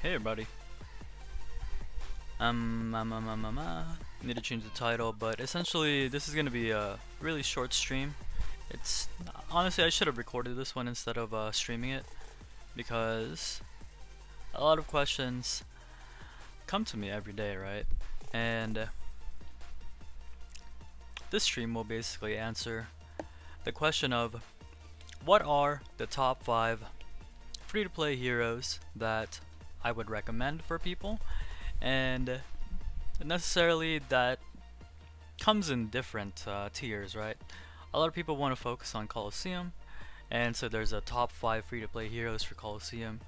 Hey everybody. Need to change the title, but essentially this is gonna be a really short stream. It's honestly I should have recorded this one instead of streaming it because a lot of questions come to me every day, right? And this stream will basically answer the question of what are the top 5 free-to-play heroes that I would recommend for people, and necessarily that comes in different tiers, right? A lot of people want to focus on Colosseum, and so there's a top 5 free-to-play heroes for Colosseum,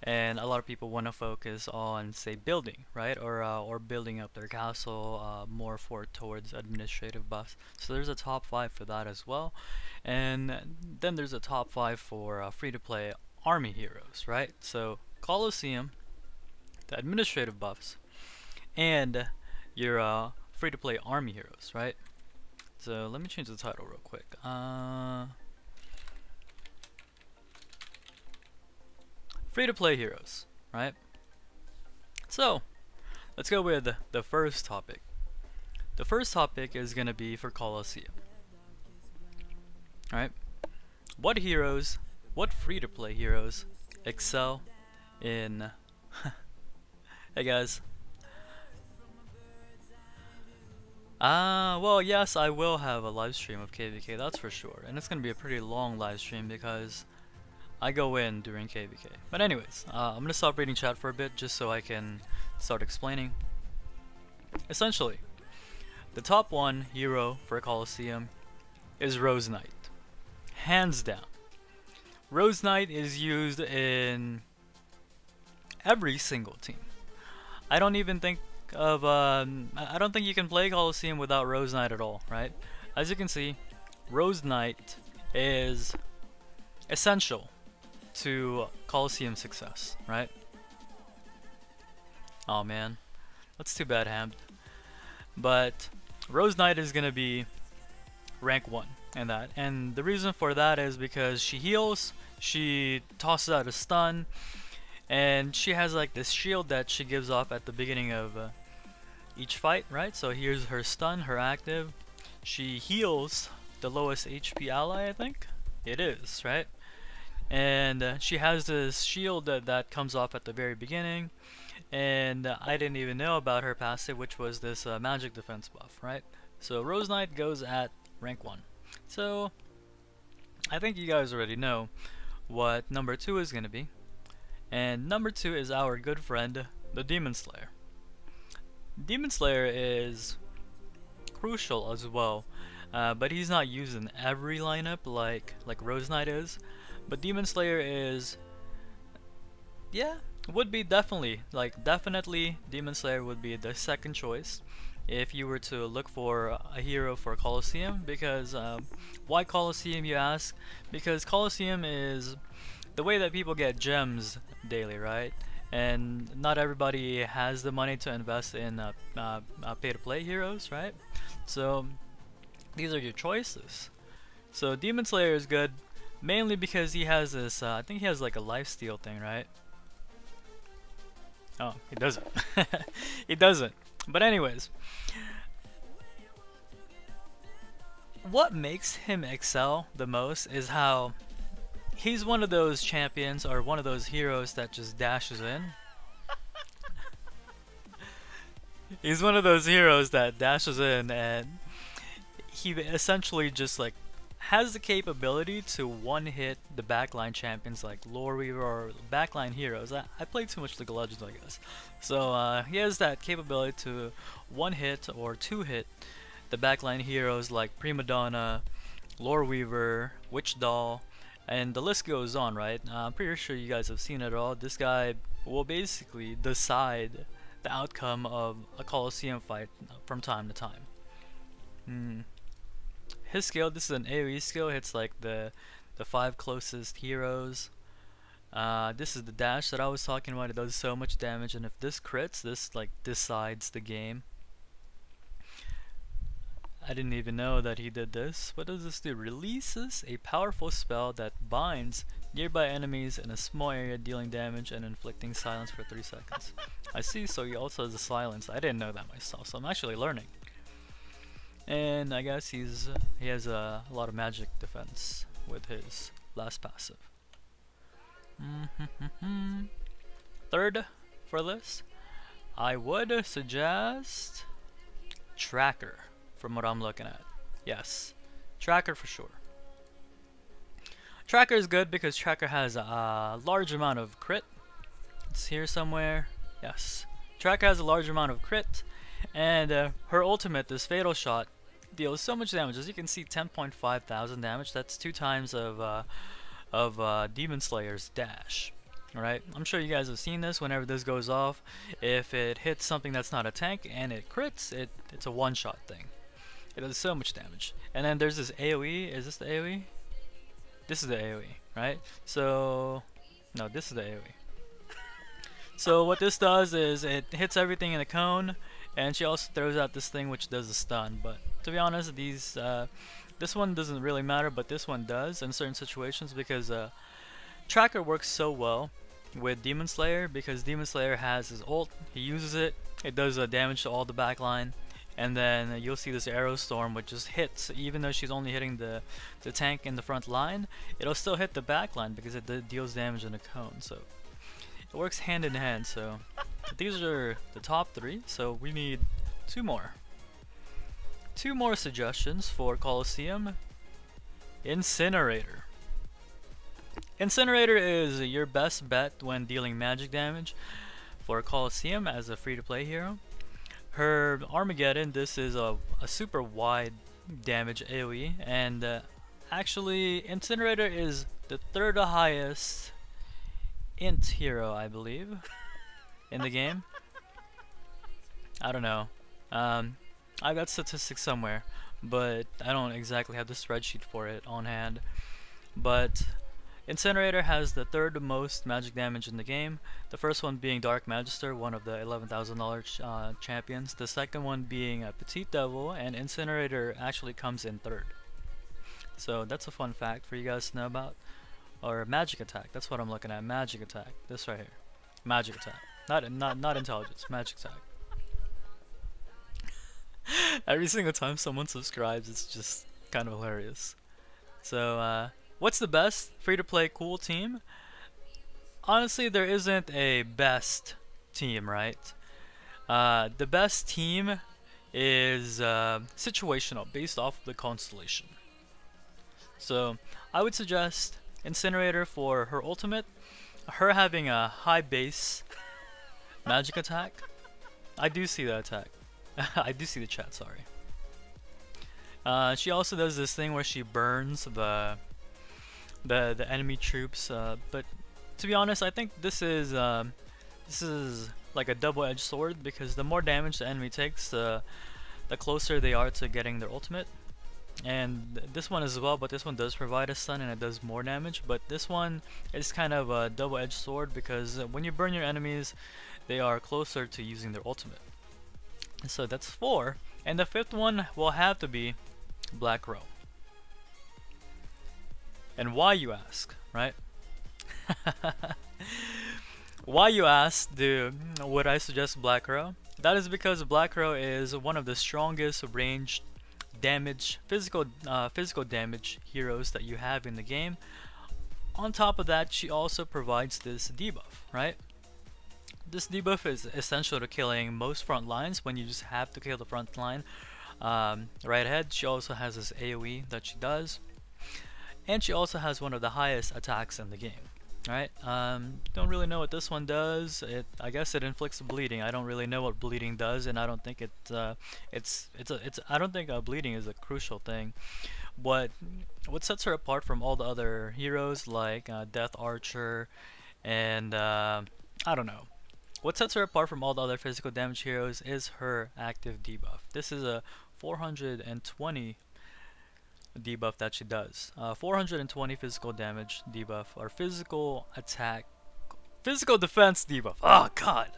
and a lot of people want to focus on, say, building, right? Or building up their castle more towards administrative buffs. So there's a top 5 for that as well, and then there's a top 5 for free-to-play army heroes, right? So Colosseum, the administrative buffs, and your free-to-play army heroes, right? So let me change the title real quick. Free-to-play heroes, right? So let's go with the first topic. The first topic is gonna be for Colosseum. Alright? What heroes, what free-to-play heroes excel in hey guys. Well, yes, I will have a live stream of KVK, that's for sure. And it's gonna be a pretty long live stream because I go in during KVK. But anyways, I'm gonna stop reading chat for a bit just so I can start explaining. Essentially, the top 1 hero for Colosseum is Rose Knight. Hands down. Rose Knight is used in every single team. I don't even think of I don't think you can play Colosseum without Rose Knight at all, right? As you can see, Rose Knight is essential to Colosseum success, right? Oh man, that's too bad, Hamd. But Rose Knight is gonna be rank 1 in that, and the reason for that is because she heals, she tosses out a stun, and she has like this shield that she gives off at the beginning of each fight, right? So here's her stun, her active. She heals the lowest HP ally, I think it is, right? And she has this shield that comes off at the very beginning, and I didn't even know about her passive, which was this magic defense buff, right? So Rose Knight goes at rank 1. So I think you guys already know what number 2 is going to be. And number 2 is our good friend, the Demon Slayer. Demon Slayer is crucial as well, but he's not used in every lineup like Rose Knight is. But Demon Slayer is, yeah, would be definitely Demon Slayer would be the second choice if you were to look for a hero for Colosseum. Because why Colosseum, you ask? Because Colosseum is the way that people get gems daily, right? And not everybody has the money to invest in pay-to-play heroes, right? So these are your choices. So Demon Slayer is good, mainly because he has this, I think he has like a lifesteal thing, right? Oh, he doesn't. He doesn't. But anyways, what makes him excel the most is how he's one of those champions or one of those heroes that just dashes in. He's one of those heroes that dashes in, and he essentially just like has the capability to one-hit the backline champions like Lore Weaver or backline heroes. I played too much League of Legends, I guess. So he has that capability to one-hit or two-hit the backline heroes like Prima Donna, Lore Weaver, Witch Doll, and the list goes on, right? I'm pretty sure you guys have seen it all. This guy will basically decide the outcome of a Colosseum fight from time to time. His skill, this is an AoE skill, hits like the 5 closest heroes. This is the dash that I was talking about. It does so much damage, and if this crits, this like decides the game. I didn't even know that he did this. What does this do? Releases a powerful spell that binds nearby enemies in a small area, dealing damage and inflicting silence for 3 seconds. I see, so he also has a silence. I didn't know that myself, so I'm actually learning. And I guess he has a lot of magic defense with his last passive. Third for this, I would suggest Tracker, from what I'm looking at. Yes, Tracker for sure. Tracker is good because Tracker has a large amount of crit. It's here somewhere. Yes, Tracker has a large amount of crit, and her ultimate, this Fatal Shot, deals so much damage. As you can see, 10.5 thousand damage. That's 2 times of Demon Slayer's dash. Right? I'm sure you guys have seen this. Whenever this goes off, if it hits something that's not a tank and it crits, it's a one-shot thing. It does so much damage. And then there's this AoE. Is this the AoE? This is the AoE, right? So, no, this is the AoE. So what this does is it hits everything in the cone, and she also throws out this thing which does a stun. But to be honest, this one doesn't really matter, but this one does in certain situations because Tracker works so well with Demon Slayer because Demon Slayer has his ult, he uses it, it does damage to all the backline, and then you'll see this arrow storm which just hits. Even though she's only hitting the tank in the front line, it'll still hit the backline because it deals damage in a cone. So it works hand in hand. So these are the top 3, so we need 2 more. 2 more suggestions for Colosseum. Incinerator. Incinerator is your best bet when dealing magic damage for Colosseum as a free-to-play hero. Her Armageddon, this is a super wide damage AoE, and actually Incinerator is the 3rd highest int hero, I believe, in the game. I don't know. I got statistics somewhere, but I don't exactly have the spreadsheet for it on hand. But Incinerator has the 3rd most magic damage in the game. The first one being Dark Magister, one of the $11,000 champions. The second one being Petite Devil, and Incinerator actually comes in 3rd. So that's a fun fact for you guys to know about. Or Magic Attack, that's what I'm looking at. Magic Attack, this right here. Magic Attack, not intelligence. Magic Attack. Every single time someone subscribes, it's just kind of hilarious. So what's the best free-to-play cool team? Honestly, there isn't a best team, right? The best team is situational, based off of the constellation. So I would suggest Incinerator for her ultimate, her having a high base magic attack. I do see that attack. I do see the chat, sorry. She also does this thing where she burns the enemy troops, but to be honest, I think this is like a double-edged sword, because the more damage the enemy takes, the closer they are to getting their ultimate. And this one as well, but this one does provide a stun and it does more damage. But this one is kind of a double-edged sword, because when you burn your enemies, they are closer to using their ultimate. So that's 4, and the 5th one will have to be Black Row. And why, you ask, right? Why, you ask, would I suggest Black Row? That is because Black Row is one of the strongest ranged damage, physical damage heroes that you have in the game. On top of that, she also provides this debuff, right? This debuff is essential to killing most front lines when you just have to kill the front line right ahead. She also has this AoE that she does, and she also has one of the highest attacks in the game. Right? Don't really know what this one does. I guess it inflicts bleeding. I don't really know what bleeding does, and I don't think I don't think bleeding is a crucial thing. What sets her apart from all the other heroes like Death Archer and I don't know. What sets her apart from all the other physical damage heroes is her active debuff. This is a 420 debuff that she does. 420 physical damage debuff, or physical attack, physical defense debuff. Oh god,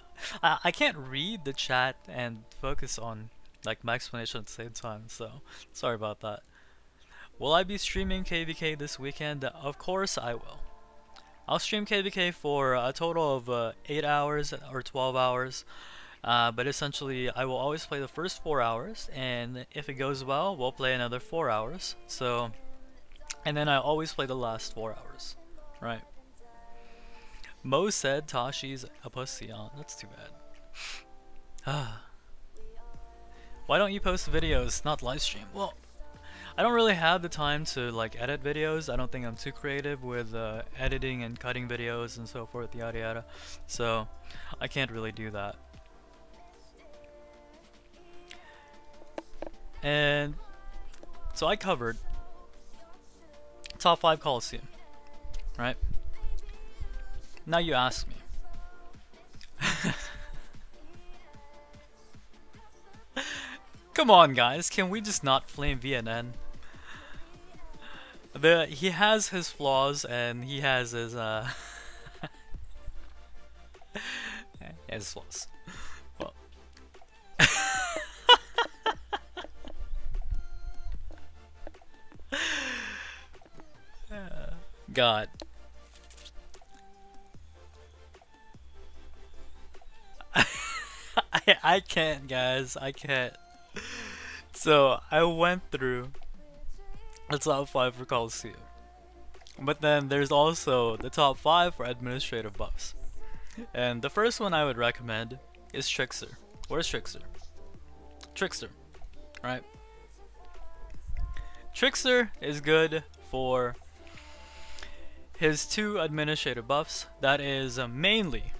I can't read the chat and focus on like my explanation at the same time, so sorry about that. Will I be streaming KVK this weekend? Of course I will. I'll stream KVK for a total of 8 hours or 12 hours. But essentially, I will always play the first 4 hours, and if it goes well, we'll play another 4 hours. So, and then I always play the last 4 hours, right? Mo said Tashi's a pussy. Oh, that's too bad. Why don't you post videos, not live stream? Well, I don't really have the time to like edit videos. I don't think I'm too creative with editing and cutting videos and so forth, yada yada. So, I can't really do that. And so I covered top 5 Colosseum, right? Now you ask me. Come on guys, can we just not flame VNN? He has his flaws and he has his his flaws. Well. God. I can't, guys. I can't. So I went through the top 5 for Colosseum, but then there's also the top 5 for administrative buffs. And the first one I would recommend is Trickster. Where's Trickster? Trickster, right? Trickster is good for his 2 administrative buffs. That is mainly,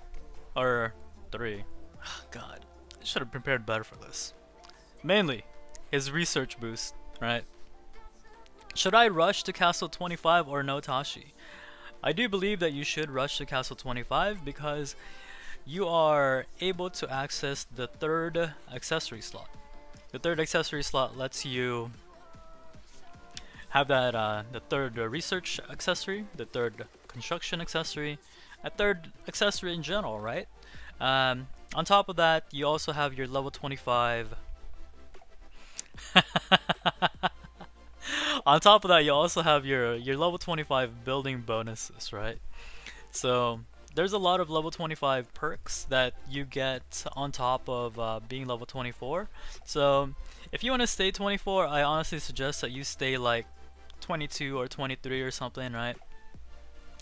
or 3. Oh, God, I should have prepared better for this. Mainly, his research boost, right? Should I rush to Castle 25 or no Tashi? I do believe that you should rush to Castle 25 because you are able to access the 3rd accessory slot. The 3rd accessory slot lets you have that the 3rd research accessory, the 3rd construction accessory, a 3rd accessory in general, right? On top of that, you also have your level 25. On top of that, you also have your level 25 building bonuses, right? So there's a lot of level 25 perks that you get on top of being level 24. So if you want to stay 24, I honestly suggest that you stay like 22 or 23 or something, right?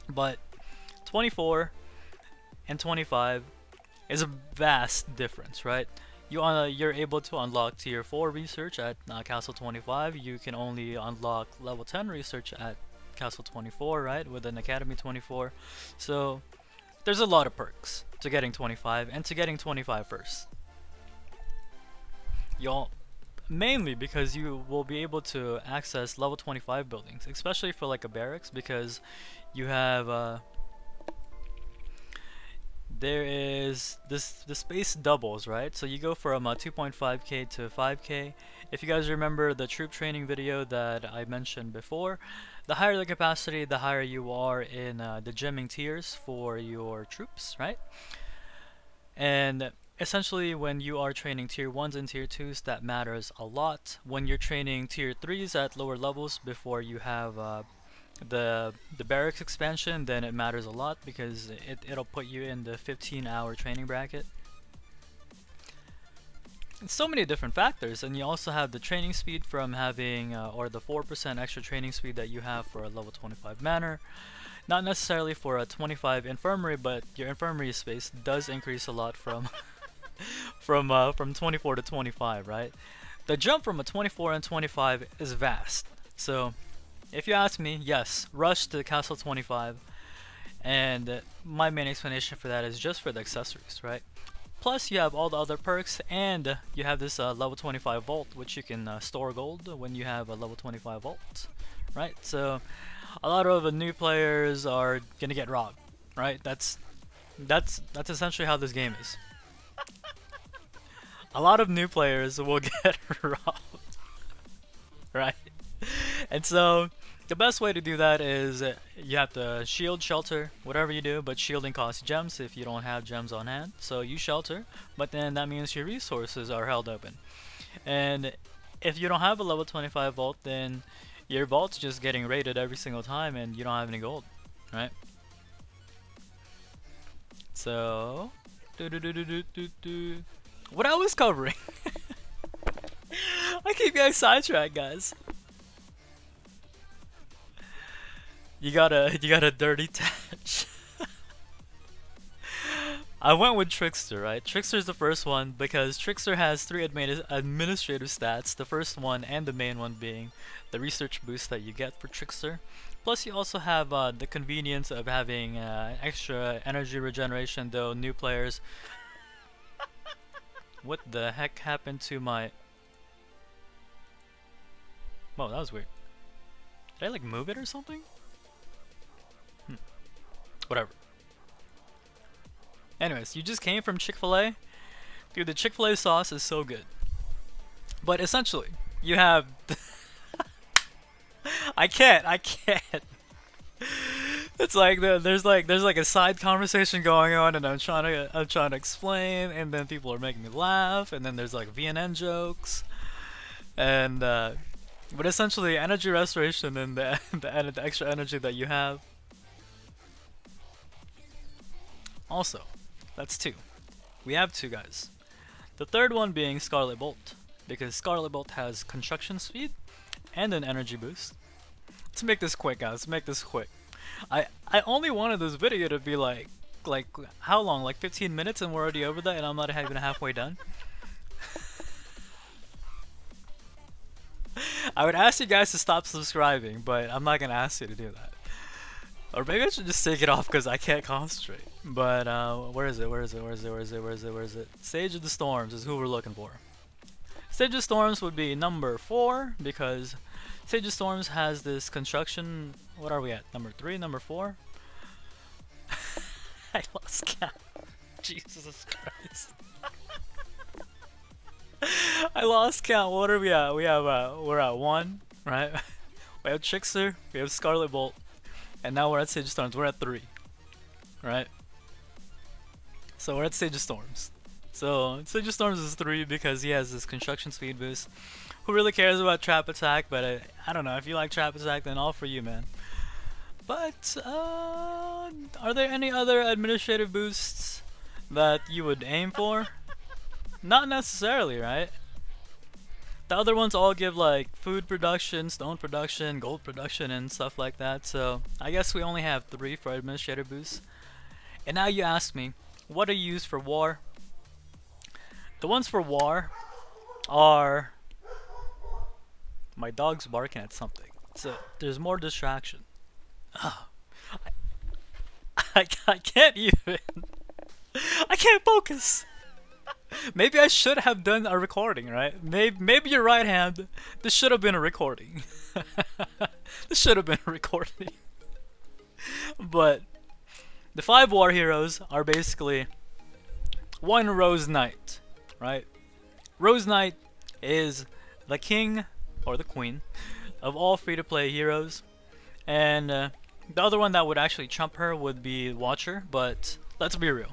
But 24 and 25 is a vast difference, right? You're able to unlock tier 4 research at Castle 25. You can only unlock level 10 research at Castle 24, right? With an Academy 24. So there's a lot of perks to getting 25 and to getting 25 first. Y'all, mainly because you will be able to access level 25 buildings, especially for like a barracks, because you have there is the space doubles, right? So you go from 2.5k to 5k. If you guys remember the troop training video that I mentioned before, the higher the capacity, the higher you are in the gemming tiers for your troops, right? And essentially when you are training tier 1s and tier 2s, that matters a lot. When you're training tier 3s at lower levels before you have the barracks expansion, then it matters a lot because it'll put you in the 15-hour training bracket. It's so many different factors, and you also have the training speed from having or the 4% extra training speed that you have for a level 25 manor. Not necessarily for a 25 infirmary, but your infirmary space does increase a lot from from 24 to 25, right? The jump from a 24 and 25 is vast. So if you ask me, yes, rush to Castle 25, and my main explanation for that is just for the accessories, right? Plus you have all the other perks, and you have this level 25 vault, which you can store gold when you have a level 25 vault, right? So a lot of new players are gonna get robbed, right? That's essentially how this game is. A lot of new players will get robbed, right? And so the best way to do that is you have to shield, shelter, whatever you do, but shielding costs gems if you don't have gems on hand. So you shelter, but then that means your resources are held open. And if you don't have a level 25 vault, then your vault's just getting raided every single time and you don't have any gold, right? So, what I was covering. I keep getting sidetracked, guys. You got a dirty tash. I went with Trickster, right? Trickster's the first one because Trickster has 3 administrative stats, the first one and the main one being the research boost that you get for Trickster. Plus you also have the convenience of having extra energy regeneration, though new players... What the heck happened to my... Whoa, that was weird. Did I like move it or something? Whatever. Anyways, you just came from Chick-fil-A. Dude, the Chick-fil-A sauce is so good. But essentially, you have... I can't. It's like there's like a side conversation going on, and I'm trying to explain, and then people are making me laugh, and then there's like VNN jokes, and but essentially energy restoration and the extra energy that you have. Also, that's 2. We have 2 guys. The third one being Scarlet Bolt, because Scarlet Bolt has construction speed and an energy boost. Let's make this quick, guys. Let's make this quick. I only wanted this video to be like how long? Like 15 minutes, and we're already over that, and I'm not even halfway done. I would ask you guys to stop subscribing, but I'm not gonna ask you to do that. Or maybe I should just take it off because I can't concentrate. But where is it? Sage of the Storms is who we're looking for. Sage of Storms would be number 4 because Sage of Storms has this construction. What are we at? Number 3, number 4? I lost count. Jesus Christ. I lost count. What are we at? We're at 1, right? We have Trickster, we have Scarlet Bolt, and now we're at Sage of Storms. We're at 3, right? So we're at Sage of Storms. So Sage of Storms is 3 because he has this construction speed boost. Who really cares about trap attack? But I don't know. If you like trap attack, then all for you, man. But are there any other administrative boosts that you would aim for? Not necessarily, right? The other ones all give like food production, stone production, gold production, and stuff like that. So I guess we only have 3 for administrative boosts. And now you ask me, what are you used for war? The ones for war are... My dog's barking at something. So there's more distraction. I can't even... I can't focus! Maybe I should have done a recording, right? Maybe you're right, Hand. This should have been a recording. This should have been a recording. But the 5 war heroes are basically 1 Rose Knight, right? Rose Knight is the king or the queen of all free-to-play heroes, and the other one that would actually trump her would be Watcher. But let's be real.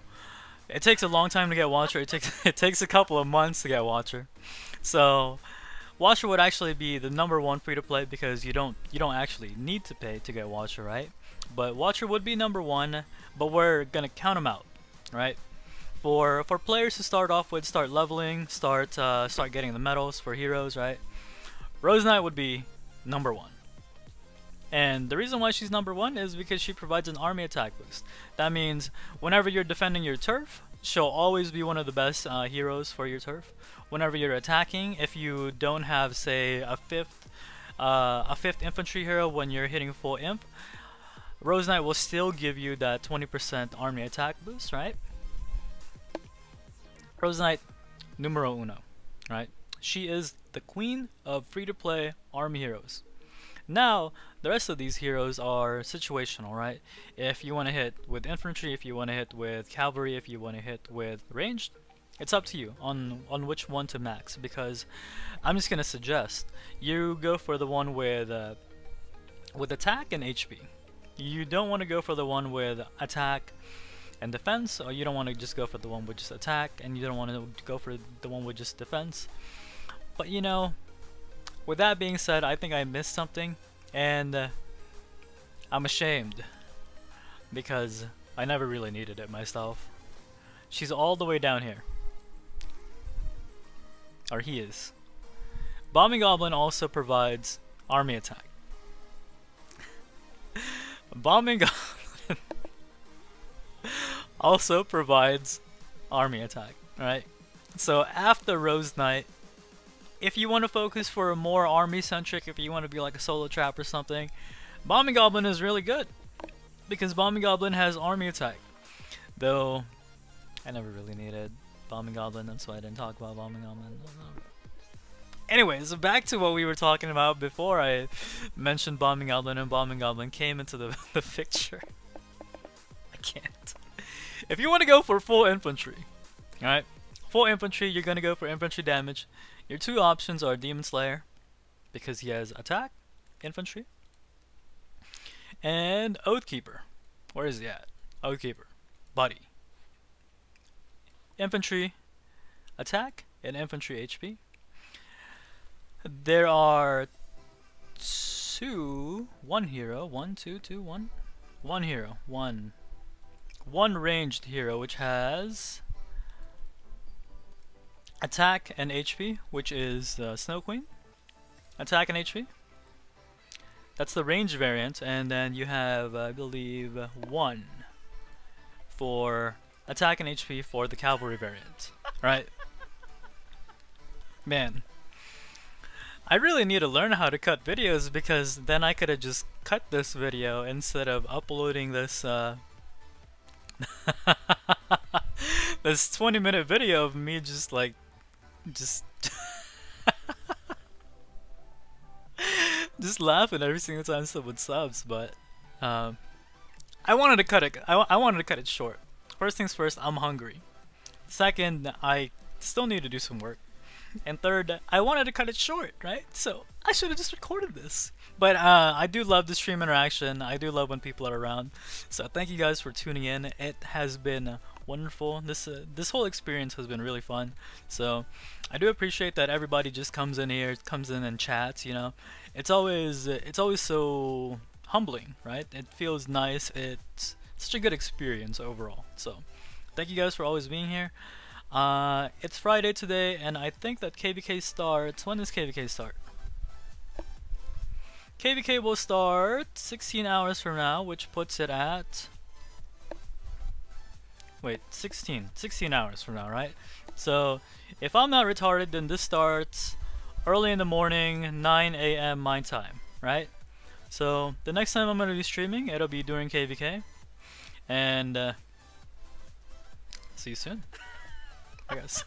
It takes a long time to get Watcher. It takes a couple of months to get Watcher. So Watcher would actually be the number 1 free to play because you don't actually need to pay to get Watcher, right? But Watcher would be number 1, but we're gonna count him out, right? For players to start off with, start leveling, start getting the medals for heroes, right? Rose Knight would be number 1. And the reason why she's number 1 is because she provides an army attack boost. That means whenever you're defending your turf, she'll always be one of the best heroes for your turf. Whenever you're attacking, if you don't have, say, a fifth infantry hero when you're hitting full imp, Rose Knight will still give you that 20% army attack boost, right? Rose Knight, numero 1, right? She is the queen of free-to-play army heroes. Now, the rest of these heroes are situational, right? If you want to hit with infantry, if you want to hit with cavalry, if you want to hit with ranged, it's up to you on which one to max, because I'm just going to suggest you go for the one with attack and HP. You don't want to go for the one with attack and defense, or you don't want to just go for the one with just attack, and you don't want to go for the one with just defense. But you know, with that being said, I think I missed something, and I'm ashamed because I never really needed it myself. She's all the way down here. Or he is. Bombing Goblin also provides army attack. Bombing Goblin also provides army attack, right? So after Rose Knight, if you want to focus for a more army centric, if you want to be like a solo trap or something, Bombing Goblin is really good because Bombing Goblin has army attack. Though I never really needed Bombing Goblin, that's why I didn't talk about Bombing Goblin. Anyways, back to what we were talking about before I mentioned Bombing Goblin and Bombing Goblin came into the picture. I can't. If you want to go for full infantry, alright? Full infantry, you're going to go for infantry damage. Your two options are Demon Slayer, because he has attack, infantry, and Oathkeeper. Where is he at? Oathkeeper. Buddy. Infantry, attack, and infantry HP. There are one hero, one hero, one ranged hero which has attack and HP, which is Snow Queen. Attack and HP. That's the range variant, and then you have, I believe, one for attack and HP for the cavalry variant. Right? Man. I really need to learn how to cut videos because then I could have just cut this video instead of uploading this this 20-minute video of me just just laughing every single time someone subs. But I wanted to cut it. I wanted to cut it short. First things first, I'm hungry. Second, I still need to do some work. And third, I wanted to cut it short, right? So I should have just recorded this. But I do love the stream interaction. I do love when people are around. So thank you guys for tuning in. It has been wonderful. This whole experience has been really fun. So I do appreciate that everybody just comes in here, comes in and chats. You know, it's always so humbling, right? It feels nice. It's such a good experience overall. So thank you guys for always being here. It's Friday today, and I think that KVK starts. When does KVK start? KVK will start 16 hours from now, which puts it at. Wait, 16 hours from now, right? So, if I'm not retarded, then this starts early in the morning, 9 a.m. my time, right? So, the next time I'm going to be streaming, it'll be during KVK. And, see you soon. I guess.